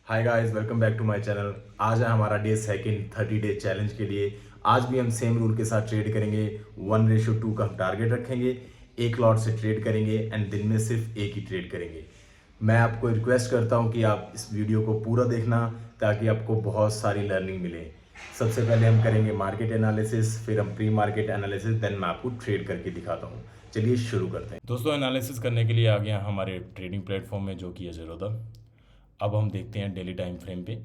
Hi guys, welcome back to my channel. आज है हमारा डे सेकंड 30 डे चैलेंज के लिए। आज भी हम सेम रूल के साथ ट्रेड करेंगे। 1:2 का हम टारगेट रखेंगे। एक लॉट से ट्रेड करेंगे एंड दिन में सिर्फ एक ही ट्रेड करेंगे। मैं आपको रिक्वेस्ट करता हूं कि आप इस वीडियो को पूरा देखना ताकि आपको बहुत सारी लर्निंग मिले। सबसे पहले हम करेंगे मार्केट एनालिसिस, फिर हम प्री मार्केट एनालिसिस, देन मैं आपको ट्रेड करके दिखाता हूँ। चलिए शुरू करते हैं। दोस्तों, एनालिसिस करने के लिए आ गया हमारे ट्रेडिंग प्लेटफॉर्म में, जो कि है ज़ीरोधा। अब हम देखते हैं डेली टाइम फ्रेम पे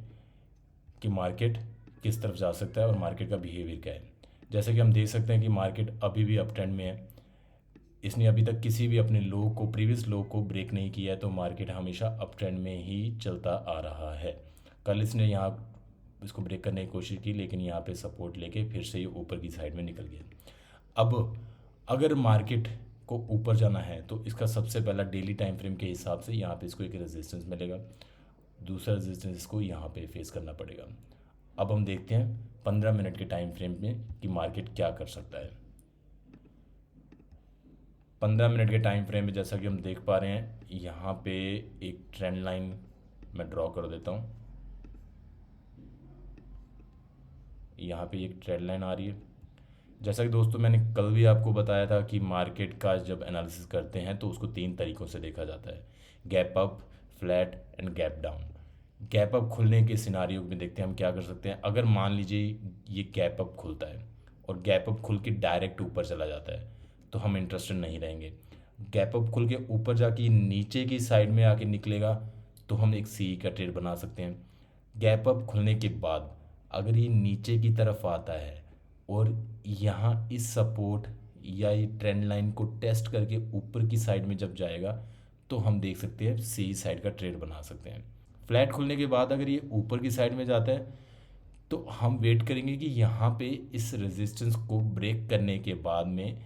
कि मार्केट किस तरफ जा सकता है और मार्केट का बिहेवियर क्या है। जैसे कि हम देख सकते हैं कि मार्केट अभी भी अप ट्रेंड में है। इसने अभी तक किसी भी अपने लो को, प्रीवियस लो को ब्रेक नहीं किया है, तो मार्केट हमेशा अप ट्रेंड में ही चलता आ रहा है। कल इसने यहाँ इसको ब्रेक करने की कोशिश की, लेकिन यहाँ पे सपोर्ट लेके फिर से ये ऊपर की साइड में निकल गया। अब अगर मार्केट को ऊपर जाना है तो इसका सबसे पहला डेली टाइम फ्रेम के हिसाब से यहाँ पे इसको एक रेजिस्टेंस मिलेगा। दूसरा रेजिस्टेंस इसको यहाँ पे फेस करना पड़ेगा। अब हम देखते हैं 15 मिनट के टाइम फ्रेम में कि मार्केट क्या कर सकता है। 15 मिनट के टाइम फ्रेम में जैसा कि हम देख पा रहे हैं, यहाँ पे एक ट्रेंड लाइन मैं ड्रॉ कर देता हूँ। यहाँ पे एक ट्रेंड लाइन आ रही है। जैसा कि दोस्तों मैंने कल भी आपको बताया था कि मार्केट का जब एनालिसिस करते हैं तो उसको 3 तरीक़ों से देखा जाता है: gap up, flat and gap down. Gap up खुलने के सिनारियो में देखते हैं हम क्या कर सकते हैं। अगर मान लीजिए ये गैप अप खुलता है और गैप अप खुल के डायरेक्ट ऊपर चला जाता है तो हम इंटरेस्टेड नहीं रहेंगे। गैप अप खुल के ऊपर जाके नीचे की साइड में आके निकलेगा तो हम एक सी का ट्रेड बना सकते हैं। गैप अप खुलने के बाद अगर ये नीचे की तरफ आता है और यहाँ इस सपोर्ट या ये ट्रेंड लाइन को टेस्ट करके ऊपर की साइड में जब जाएगा तो हम देख सकते हैं सी साइड का ट्रेड बना सकते हैं। फ्लैट खुलने के बाद अगर ये ऊपर की साइड में जाता है तो हम वेट करेंगे कि यहाँ पे इस रेजिस्टेंस को ब्रेक करने के बाद में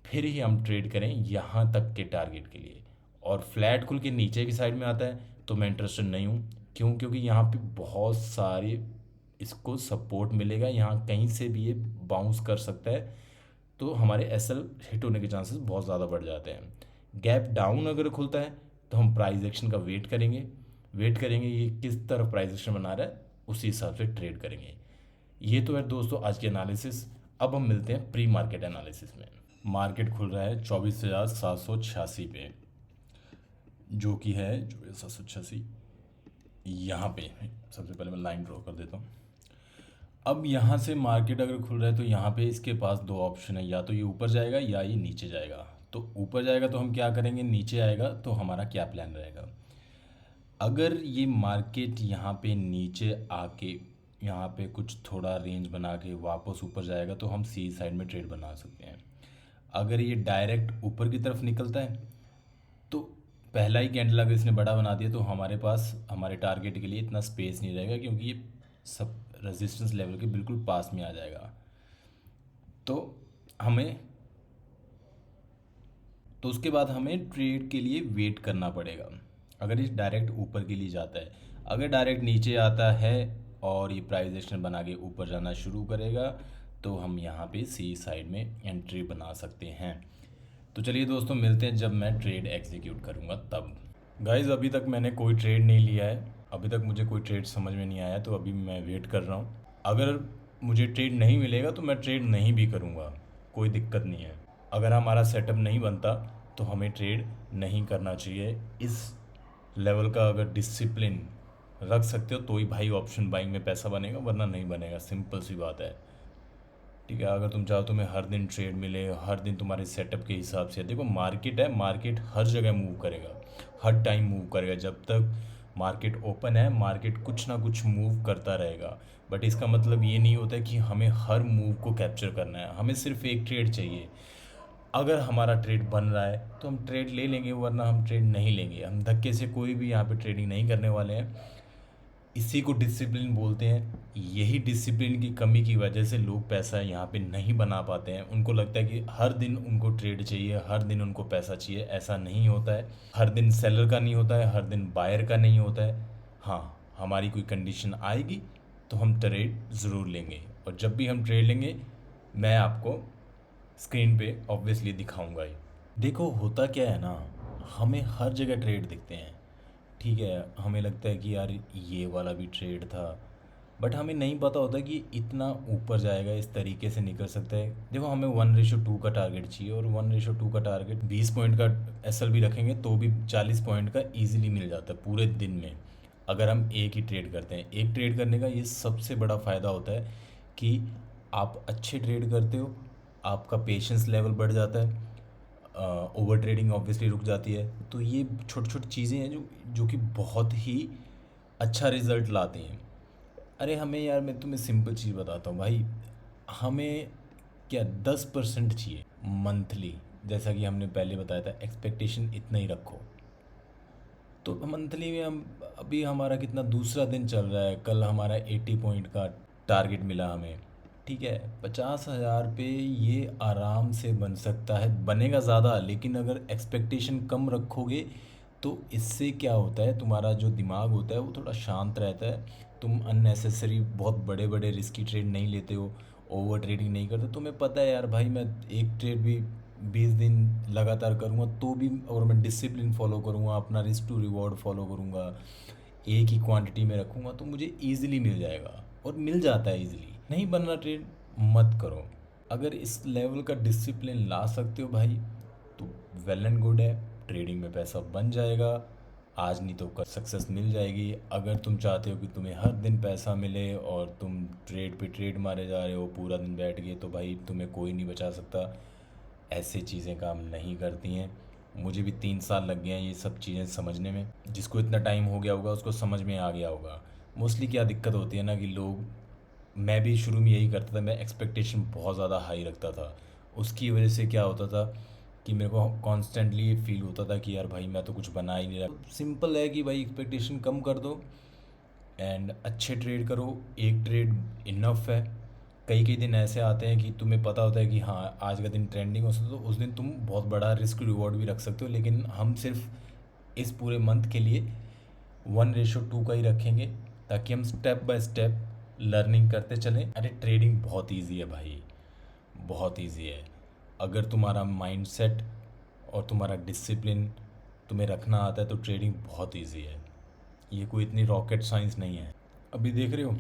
फिर ही हम ट्रेड करें यहाँ तक के टारगेट के लिए। और फ्लैट खुल के नीचे की साइड में आता है तो मैं इंटरेस्टेड नहीं हूँ। क्यों? क्योंकि यहाँ पे बहुत सारे इसको सपोर्ट मिलेगा, यहाँ कहीं से भी ये बाउंस कर सकता है, तो हमारे एसएल हिट होने के चांसेस बहुत ज़्यादा बढ़ जाते हैं। गैप डाउन अगर खुलता है तो हम प्राइस एक्शन का वेट करेंगे ये किस तरफ प्राइस एक्शन बना रहा है, उसी हिसाब से ट्रेड करेंगे। ये तो है दोस्तों आज की एनालिसिस। अब हम मिलते हैं प्री मार्केट एनालिसिस में। मार्केट खुल रहा है 24,786 पे, जो कि है 24,786। यहाँ पे सबसे पहले मैं लाइन ड्रॉ कर देता हूँ। अब यहाँ से मार्केट अगर खुल रहा है तो यहाँ पे इसके पास दो ऑप्शन है, या तो ये ऊपर जाएगा या ये नीचे जाएगा। तो ऊपर जाएगा तो हम क्या करेंगे, नीचे आएगा तो हमारा क्या प्लान रहेगा। अगर ये मार्केट यहाँ पे नीचे आके यहाँ पे कुछ थोड़ा रेंज बना के वापस ऊपर जाएगा तो हम सी साइड में ट्रेड बना सकते हैं। अगर ये डायरेक्ट ऊपर की तरफ निकलता है तो पहला ही कैंडल अगर इसने बड़ा बना दिया तो हमारे पास हमारे टारगेट के लिए इतना स्पेस नहीं रहेगा, क्योंकि ये सब रेजिस्टेंस लेवल के बिल्कुल पास में आ जाएगा। तो हमें तो उसके बाद हमें ट्रेड के लिए वेट करना पड़ेगा। अगर ये डायरेक्ट ऊपर के लिए जाता है, अगर डायरेक्ट नीचे आता है और ये प्राइस एक्शन बना के ऊपर जाना शुरू करेगा तो हम यहाँ पे सी साइड में एंट्री बना सकते हैं। तो चलिए दोस्तों, मिलते हैं जब मैं ट्रेड एग्जीक्यूट करूँगा तब। गाइज़, अभी तक मैंने कोई ट्रेड नहीं लिया है, अभी तक मुझे कोई ट्रेड समझ में नहीं आया, तो अभी मैं वेट कर रहा हूँ। अगर मुझे ट्रेड नहीं मिलेगा तो मैं ट्रेड नहीं भी करूँगा, कोई दिक्कत नहीं है। अगर हमारा सेटअप नहीं बनता तो हमें ट्रेड नहीं करना चाहिए। इस लेवल का अगर डिसिप्लिन रख सकते हो तो ही भाई ऑप्शन बाइंग में पैसा बनेगा, वरना नहीं बनेगा। सिंपल सी बात है, ठीक है। अगर तुम चाहो तुम्हें हर दिन ट्रेड मिले, हर दिन तुम्हारे सेटअप के हिसाब से, देखो मार्केट है, मार्केट हर जगह मूव करेगा, हर टाइम मूव करेगा। जब तक मार्केट ओपन है मार्केट कुछ ना कुछ मूव करता रहेगा। बट इसका मतलब ये नहीं होता कि हमें हर मूव को कैप्चर करना है, हमें सिर्फ एक ट्रेड चाहिए। अगर हमारा ट्रेड बन रहा है तो हम ट्रेड ले लेंगे, वरना हम ट्रेड नहीं लेंगे। हम धक्के से कोई भी यहाँ पे ट्रेडिंग नहीं करने वाले हैं। इसी को डिसिप्लिन बोलते हैं। यही डिसिप्लिन की कमी की वजह से लोग पैसा यहाँ पे नहीं बना पाते हैं। उनको लगता है कि हर दिन उनको ट्रेड चाहिए, हर दिन उनको पैसा चाहिए। ऐसा नहीं होता है। हर दिन सेलर का नहीं होता है, हर दिन बायर का नहीं होता है। हाँ, हमारी कोई कंडीशन आएगी तो हम ट्रेड ज़रूर लेंगे, और जब भी हम ट्रेड लेंगे मैं आपको स्क्रीन पे ऑब्वियसली दिखाऊंगा ही। देखो होता क्या है ना, हमें हर जगह ट्रेड दिखते हैं, ठीक है, हमें लगता है कि यार ये वाला भी ट्रेड था, बट हमें नहीं पता होता कि इतना ऊपर जाएगा, इस तरीके से निकल सकता है। देखो, हमें 1:2 का टारगेट चाहिए, और 1:2 का टारगेट 20 पॉइंट का एसएल भी रखेंगे तो भी 40 पॉइंट का इजीली मिल जाता है पूरे दिन में, अगर हम एक ही ट्रेड करते हैं। एक ट्रेड करने का ये सबसे बड़ा फ़ायदा होता है कि आप अच्छे ट्रेड करते हो, आपका पेशेंस लेवल बढ़ जाता है, ओवर ट्रेडिंग ऑब्वियसली रुक जाती है। तो ये छोटी छोटी चीज़ें हैं जो कि बहुत ही अच्छा रिज़ल्ट लाती हैं। अरे हमें यार, मैं तुम्हें सिंपल चीज़ बताता हूँ भाई, हमें क्या 10% चाहिए मंथली। जैसा कि हमने पहले बताया था, एक्सपेक्टेशन इतना ही रखो। तो मंथली में हम, अभी हमारा कितना दूसरा दिन चल रहा है, कल हमारा 80 पॉइंट का टारगेट मिला हमें। ठीक है, 50,000 पे ये आराम से बन सकता है, बनेगा ज़्यादा, लेकिन अगर एक्सपेक्टेशन कम रखोगे तो इससे क्या होता है, तुम्हारा जो दिमाग होता है वो थोड़ा शांत रहता है। तुम अननेसेसरी बहुत बड़े बड़े रिस्की ट्रेड नहीं लेते हो, ओवर ट्रेडिंग नहीं करते। तुम्हें पता है यार भाई, मैं एक ट्रेड भी 20 दिन लगातार करूँगा तो भी, और मैं डिसिप्लिन फॉलो करूँगा, अपना रिस्क टू रिवॉर्ड फॉलो करूँगा, एक ही क्वांटिटी में रखूँगा, तो मुझे ईज़िली मिल जाएगा, और मिल जाता है ईज़िली। नहीं बनना ट्रेड, मत करो। अगर इस लेवल का डिसिप्लिन ला सकते हो भाई, तो वेल एंड गुड है, ट्रेडिंग में पैसा बन जाएगा। आज नहीं तो कल सक्सेस मिल जाएगी। अगर तुम चाहते हो कि तुम्हें हर दिन पैसा मिले और तुम ट्रेड पे ट्रेड मारे जा रहे हो पूरा दिन बैठ गए, तो भाई तुम्हें कोई नहीं बचा सकता। ऐसे चीज़ें काम नहीं करती हैं। मुझे भी 3 साल लग गए हैं ये सब चीज़ें समझने में। जिसको इतना टाइम हो गया होगा उसको समझ में आ गया होगा। मोस्टली क्या दिक्कत होती है ना कि लोग, मैं भी शुरू में यही करता था, मैं एक्सपेक्टेशन बहुत ज़्यादा हाई रखता था। उसकी वजह से क्या होता था कि मेरे को कॉन्स्टेंटली ये फील होता था कि यार भाई मैं तो कुछ बना ही नहीं रहा। सिंपल है कि भाई एक्सपेक्टेशन कम कर दो एंड अच्छे ट्रेड करो। एक ट्रेड इनफ है। कई कई दिन ऐसे आते हैं कि तुम्हें पता होता है कि हाँ आज का दिन ट्रेंडिंग हो सकता है, तो उस दिन तुम बहुत बड़ा रिस्क रिवॉर्ड भी रख सकते हो, लेकिन हम सिर्फ इस पूरे मंथ के लिए 1:2 का ही रखेंगे, ताकि हम स्टेप बाय स्टेप लर्निंग करते चलें। अरे ट्रेडिंग बहुत इजी है भाई, बहुत इजी है। अगर तुम्हारा माइंडसेट और तुम्हारा डिसिप्लिन तुम्हें रखना आता है तो ट्रेडिंग बहुत इजी है। ये कोई इतनी रॉकेट साइंस नहीं है। अभी देख रहे हो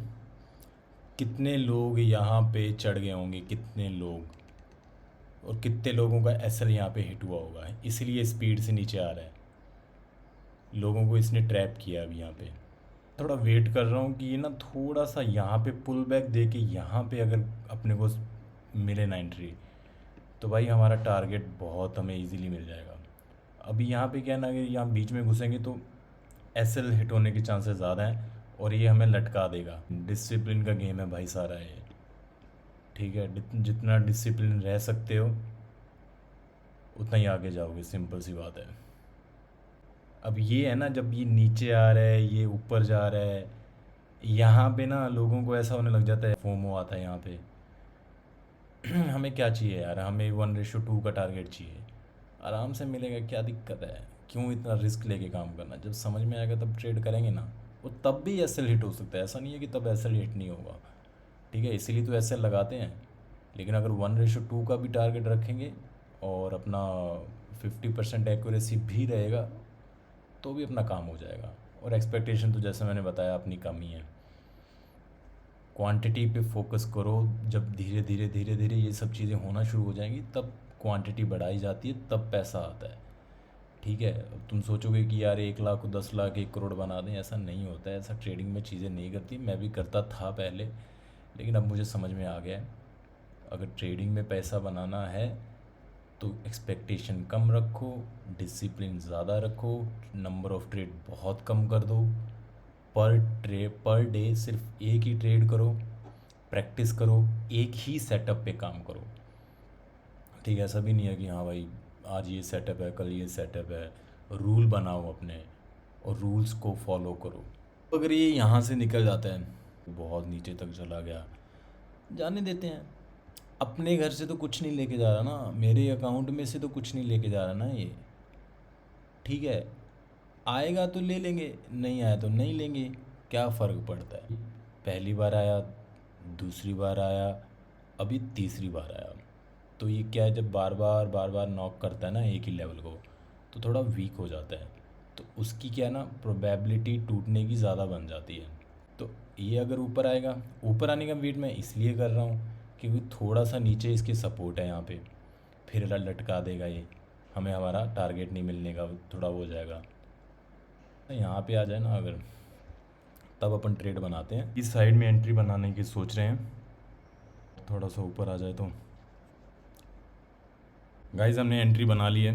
कितने लोग यहाँ पे चढ़ गए होंगे, कितने लोग, और कितने लोगों का एसएल यहाँ पे हिट हुआ होगा, इसलिए स्पीड से नीचे आ रहा है। लोगों को इसने ट्रैप किया अभी यहाँ पे। थोड़ा वेट कर रहा हूँ कि ये ना थोड़ा सा यहाँ पे पुल बैक दे के, यहाँ पे अगर अपने को मिले ना एंट्री, तो भाई हमारा टारगेट बहुत हमें इजीली मिल जाएगा। अभी यहाँ पे क्या है ना कि यहाँ बीच में घुसेंगे तो एसएल हिट होने के चांसेस ज़्यादा हैं, और ये हमें लटका देगा। डिसिप्लिन का गेम है भाई सारा ये। ठीक है, जितना डिसिप्लिन रह सकते हो उतना ही आगे जाओगे, सिंपल सी बात है। अब ये है ना, जब ये नीचे आ रहा है, ये ऊपर जा रहा है, यहाँ पे ना लोगों को ऐसा होने लग जाता है, फोमो आता है यहाँ पे। हमें क्या चाहिए यार, हमें 1:2 का टारगेट चाहिए, आराम से मिलेगा, क्या दिक्कत है। क्यों इतना रिस्क लेके काम करना, जब समझ में आएगा तब ट्रेड करेंगे ना। वो तब भी एसएल हिट हो सकता है, ऐसा नहीं है कि तब एसएल हिट नहीं होगा। ठीक है, इसीलिए तो एसएल लगाते हैं। लेकिन अगर 1:2 का भी टारगेट रखेंगे और अपना 50% एक्यूरेसी भी रहेगा तो भी अपना काम हो जाएगा। और एक्सपेक्टेशन तो जैसे मैंने बताया अपनी कम ही है। क्वांटिटी पे फोकस करो। जब धीरे धीरे धीरे धीरे ये सब चीज़ें होना शुरू हो जाएंगी तब क्वांटिटी बढ़ाई जाती है, तब पैसा आता है। ठीक है, अब तुम सोचोगे कि यार 1 लाख को 10 लाख 1 करोड़ बना दें, ऐसा नहीं होता है। ऐसा ट्रेडिंग में चीज़ें नहीं करती। मैं भी करता था पहले, लेकिन अब मुझे समझ में आ गया है, अगर ट्रेडिंग में पैसा बनाना है तो एक्सपेक्टेशन कम रखो, डिसिप्लिन ज़्यादा रखो, नंबर ऑफ़ ट्रेड बहुत कम कर दो, पर डे सिर्फ एक ही ट्रेड करो, प्रैक्टिस करो, एक ही सेटअप पे काम करो। ठीक है, ऐसा भी नहीं है कि हाँ भाई आज ये सेटअप है कल ये सेटअप है। रूल बनाओ अपने, और रूल्स को फॉलो करो। अगर ये यहाँ से निकल जाता है, बहुत नीचे तक चला गया, जाने देते हैं। अपने घर से तो कुछ नहीं लेके जा रहा ना, मेरे अकाउंट में से तो कुछ नहीं लेके जा रहा ना ये। ठीक है, आएगा तो ले लेंगे, नहीं आया तो नहीं लेंगे, क्या फ़र्क पड़ता है। पहली बार आया, दूसरी बार आया, अभी तीसरी बार आया। तो ये क्या है, जब बार बार नॉक करता है ना एक ही लेवल को, तो थोड़ा वीक हो जाता है। तो उसकी क्या है ना, प्रोबेबिलिटी टूटने की ज़्यादा बन जाती है। तो ये अगर ऊपर आएगा, ऊपर आने का वेट मैं इसलिए कर रहा हूँ क्योंकि थोड़ा सा नीचे इसकी सपोर्ट है यहाँ पे, फिर लटका देगा ये, हमें हमारा टारगेट नहीं मिलने का थोड़ा वो हो जाएगा। तो यहाँ पे आ जाए ना अगर, तब अपन ट्रेड बनाते हैं। इस साइड में एंट्री बनाने की सोच रहे हैं, थोड़ा सा ऊपर आ जाए तो। गाइस हमने एंट्री बना ली है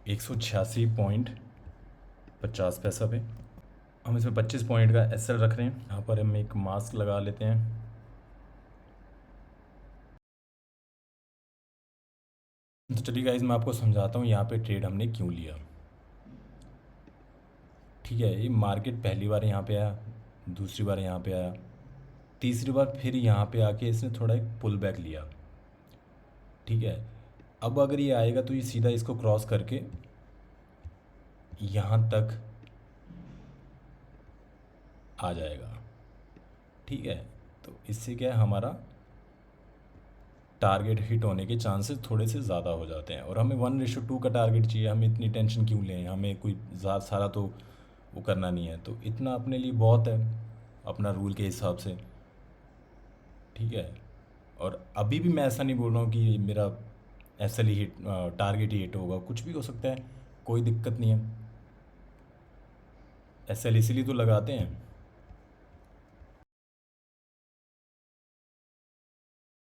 186.50 पे। हम इसमें 25 पॉइंट का एसएल रख रहे हैं। यहाँ पर हम एक मास्क लगा लेते हैं। तो चलिए गाइस मैं आपको समझाता हूँ यहाँ पे ट्रेड हमने क्यों लिया। ठीक है, ये मार्केट पहली बार यहाँ पे आया, दूसरी बार यहाँ पे आया, तीसरी बार फिर यहाँ पे आके इसने थोड़ा एक पुल बैक लिया। ठीक है, अब अगर ये आएगा तो ये सीधा इसको क्रॉस करके यहाँ तक आ जाएगा। ठीक है, तो इससे क्या है, हमारा टारगेट हिट होने के चांसेस थोड़े से ज़्यादा हो जाते हैं। और हमें 1:2 का टारगेट चाहिए, हमें इतनी टेंशन क्यों लें, हमें कोई ज़्यादा सारा तो वो करना नहीं है, तो इतना अपने लिए बहुत है अपना रूल के हिसाब से। ठीक है, और अभी भी मैं ऐसा नहीं बोल रहा हूँ कि मेरा ऐसा ही हिट, टारगेट ही हिट होगा, कुछ भी हो सकता है, कोई दिक्कत नहीं है। एसएल इसीलिए तो लगाते हैं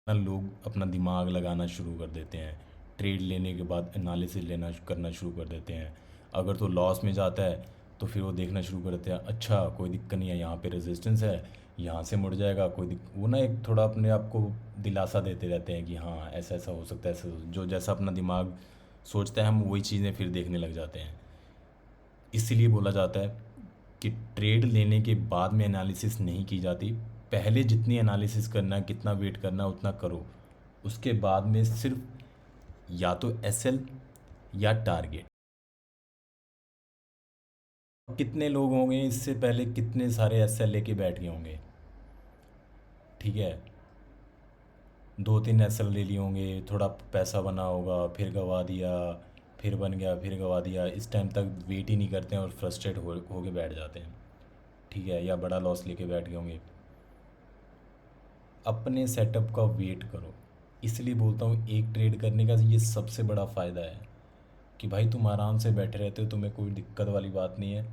ना, लोग अपना दिमाग लगाना शुरू कर देते हैं, ट्रेड लेने के बाद एनालिसिस लेना करना शुरू कर देते हैं। अगर तो लॉस में जाता है तो फिर वो देखना शुरू कर देते हैं, अच्छा कोई दिक्कत नहीं है, यहाँ पे रेजिस्टेंस है, यहाँ से मुड़ जाएगा, वो ना एक थोड़ा अपने आप को दिलासा देते रहते हैं कि हाँ ऐसा ऐसा हो सकता है, ऐसा जो जैसा अपना दिमाग सोचता है हम वही चीज़ें फिर देखने लग जाते हैं। इसीलिए बोला जाता है कि ट्रेड लेने के बाद में एनालिसिस नहीं की जाती, पहले जितनी एनालिसिस करना है, कितना वेट करना है उतना करो, उसके बाद में सिर्फ या तो एसएल या टारगेट। कितने लोग होंगे इससे पहले कितने सारे एसएल लेके बैठ गए होंगे। ठीक है, 2-3 एसएल ले लिए होंगे, थोड़ा पैसा बना होगा, फिर गवा दिया, फिर बन गया, फिर गवा दिया, इस टाइम तक वेट ही नहीं करते हैं और फ्रस्ट्रेट हो के बैठ जाते हैं। ठीक है, या बड़ा लॉस लेके बैठ गए होंगे। अपने सेटअप का वेट करो, इसलिए बोलता हूँ एक ट्रेड करने का ये सबसे बड़ा फ़ायदा है कि भाई तुम आराम से बैठे रहते हो, तुम्हें कोई दिक्कत वाली बात नहीं है।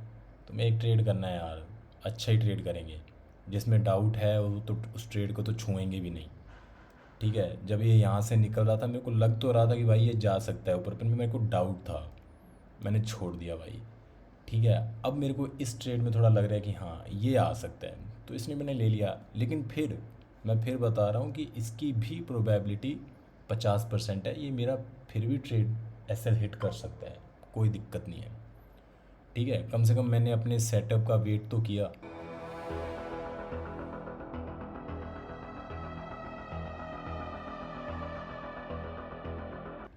तुम्हें एक ट्रेड करना है यार, अच्छा ही ट्रेड करेंगे, जिसमें डाउट है वो तो उस ट्रेड को तो छुएंगे भी नहीं। ठीक है, जब ये यहाँ से निकल रहा था मेरे को लग तो रहा था कि भाई ये जा सकता है ऊपर, पर मेरे को डाउट था, मैंने छोड़ दिया भाई। ठीक है, अब मेरे को इस ट्रेड में थोड़ा लग रहा है कि हाँ ये आ सकता है, तो इसलिए मैंने ले लिया। लेकिन फिर मैं फिर बता रहा हूँ कि इसकी भी प्रोबेबिलिटी 50% है, ये मेरा फिर भी ट्रेड एसएल हिट कर सकता है, कोई दिक्कत नहीं है। ठीक है, कम से कम मैंने अपने सेटअप का वेट तो किया।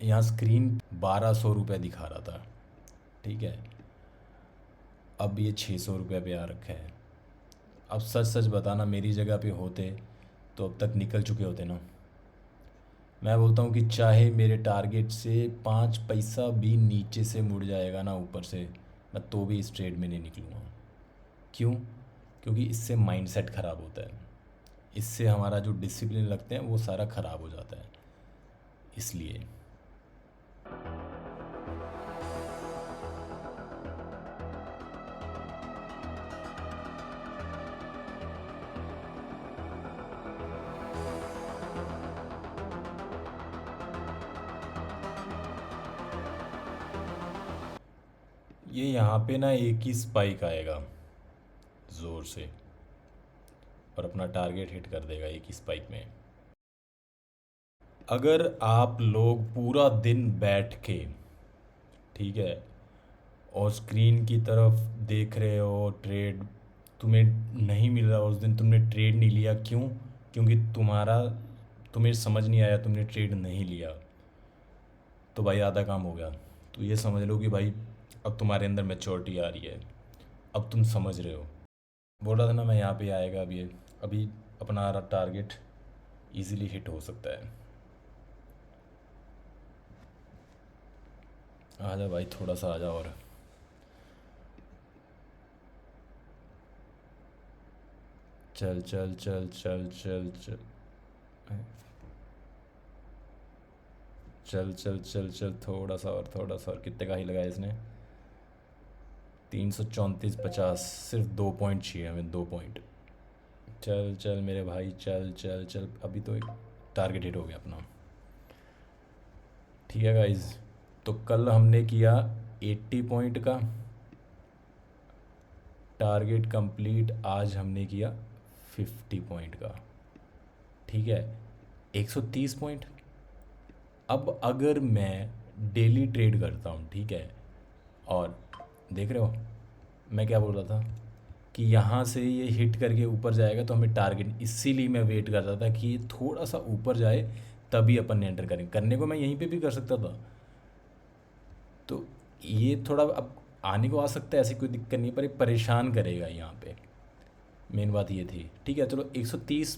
यहाँ स्क्रीन 1200 रुपये दिखा रहा था। ठीक है, अब ये 600 रुपये पे आ रखा है। अब सच सच बताना, मेरी जगह पे होते तो अब तक निकल चुके होते ना। मैं बोलता हूँ कि चाहे मेरे टारगेट से 5 पैसा भी नीचे से मुड़ जाएगा ना ऊपर से, मैं तो भी इस ट्रेड में नहीं निकलूँगा। क्यों? क्योंकि इससे माइंडसेट ख़राब होता है, इससे हमारा जो डिसिप्लिन रखते हैं वो सारा ख़राब हो जाता है, इसलिए। ये यहाँ पे ना एक ही स्पाइक आएगा ज़ोर से और अपना टारगेट हिट कर देगा एक ही स्पाइक में। अगर आप लोग पूरा दिन बैठ के, ठीक है, और स्क्रीन की तरफ देख रहे हो, ट्रेड तुम्हें नहीं मिल रहा, उस दिन तुमने ट्रेड नहीं लिया, क्यों? क्योंकि तुम्हें समझ नहीं आया, तुमने ट्रेड नहीं लिया, तो भाई आधा काम हो गया। तो ये समझ लो कि भाई अब तुम्हारे अंदर मैच्योरिटी आ रही है, अब तुम समझ रहे हो। बोल रहा था ना मैं, यहाँ पे आएगा अब ये, अभी अपना टारगेट इजीली हिट हो सकता है। आजा भाई, थोड़ा सा आजा और। चल चल चल चल चल चल चल चल चल चल, थोड़ा सा और, थोड़ा सा और। कितने का ही लगाया इसने? 334.50। सिर्फ 2 पॉइंट चाहिए हमें, 2 पॉइंट। चल चल मेरे भाई, चल चल चल, अभी तो एक टारगेट हिट हो गया अपना। ठीक है गाइज, तो कल हमने किया 80 पॉइंट का टारगेट कंप्लीट, आज हमने किया 50 पॉइंट का। ठीक है, 130 पॉइंट। अब अगर मैं डेली ट्रेड करता हूँ, ठीक है, और देख रहे हो मैं क्या बोल रहा था कि यहाँ से ये हिट करके ऊपर जाएगा तो हमें टारगेट, इसीलिए मैं वेट करता था कि ये थोड़ा सा ऊपर जाए तभी अपन ने एंटर करें। करने को मैं यहीं पे भी कर सकता था, तो ये थोड़ा अब आने को आ सकता है, ऐसी कोई दिक्कत नहीं, पर ये परेशान करेगा यहाँ पे। मेन बात ये थी। ठीक है, चलो 130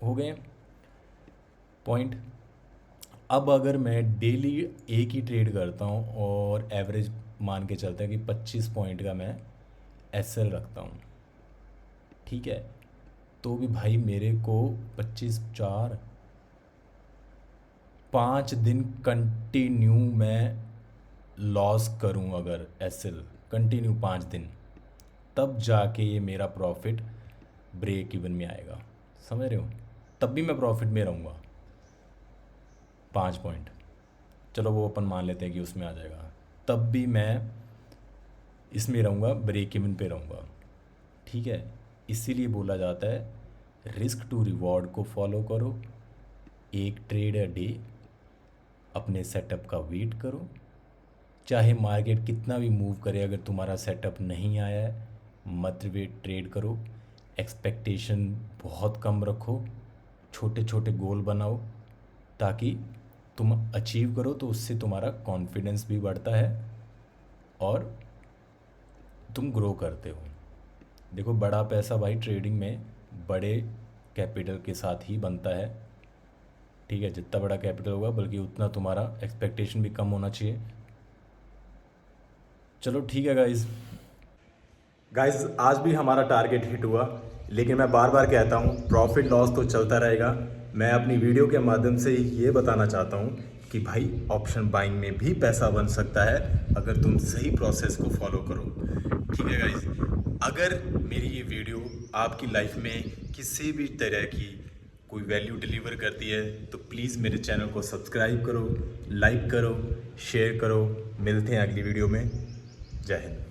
हो गए पॉइंट। अब अगर मैं डेली एक ही ट्रेड करता हूँ और एवरेज मान के चलते हैं कि 25 पॉइंट का मैं एसएल रखता हूँ, ठीक है, तो भी भाई मेरे को 25 4 5 दिन कंटिन्यू मैं लॉस करूं, अगर एसएल कंटिन्यू 5 दिन, तब जाके ये मेरा प्रॉफिट ब्रेक इवन में आएगा। समझ रहे हो? तब भी मैं प्रॉफिट में रहूँगा 5 पॉइंट। चलो वो अपन मान लेते हैं कि उसमें आ जाएगा, तब भी मैं इसमें रहूँगा, ब्रेक इवन पे रहूँगा। ठीक है, इसीलिए बोला जाता है रिस्क टू रिवॉर्ड को फॉलो करो, एक ट्रेड अ डे, अपने सेटअप का वेट करो, चाहे मार्केट कितना भी मूव करे, अगर तुम्हारा सेटअप नहीं आया है मत वेट ट्रेड करो, एक्सपेक्टेशन बहुत कम रखो, छोटे छोटे गोल बनाओ ताकि तुम अचीव करो, तो उससे तुम्हारा कॉन्फिडेंस भी बढ़ता है और तुम ग्रो करते हो। देखो, बड़ा पैसा भाई ट्रेडिंग में बड़े कैपिटल के साथ ही बनता है। ठीक है, जितना बड़ा कैपिटल होगा बल्कि उतना तुम्हारा एक्सपेक्टेशन भी कम होना चाहिए। चलो ठीक है गाइज। गाइज आज भी हमारा टारगेट हिट हुआ, लेकिन मैं बार बार कहता हूँ प्रॉफिट लॉस तो चलता रहेगा। मैं अपनी वीडियो के माध्यम से ये बताना चाहता हूँ कि भाई ऑप्शन बाइंग में भी पैसा बन सकता है अगर तुम सही प्रोसेस को फॉलो करो। ठीक है गाइज, अगर मेरी ये वीडियो आपकी लाइफ में किसी भी तरह की कोई वैल्यू डिलीवर करती है तो प्लीज़ मेरे चैनल को सब्सक्राइब करो, लाइक करो, शेयर करो। मिलते हैं अगली वीडियो में। जय हिंद।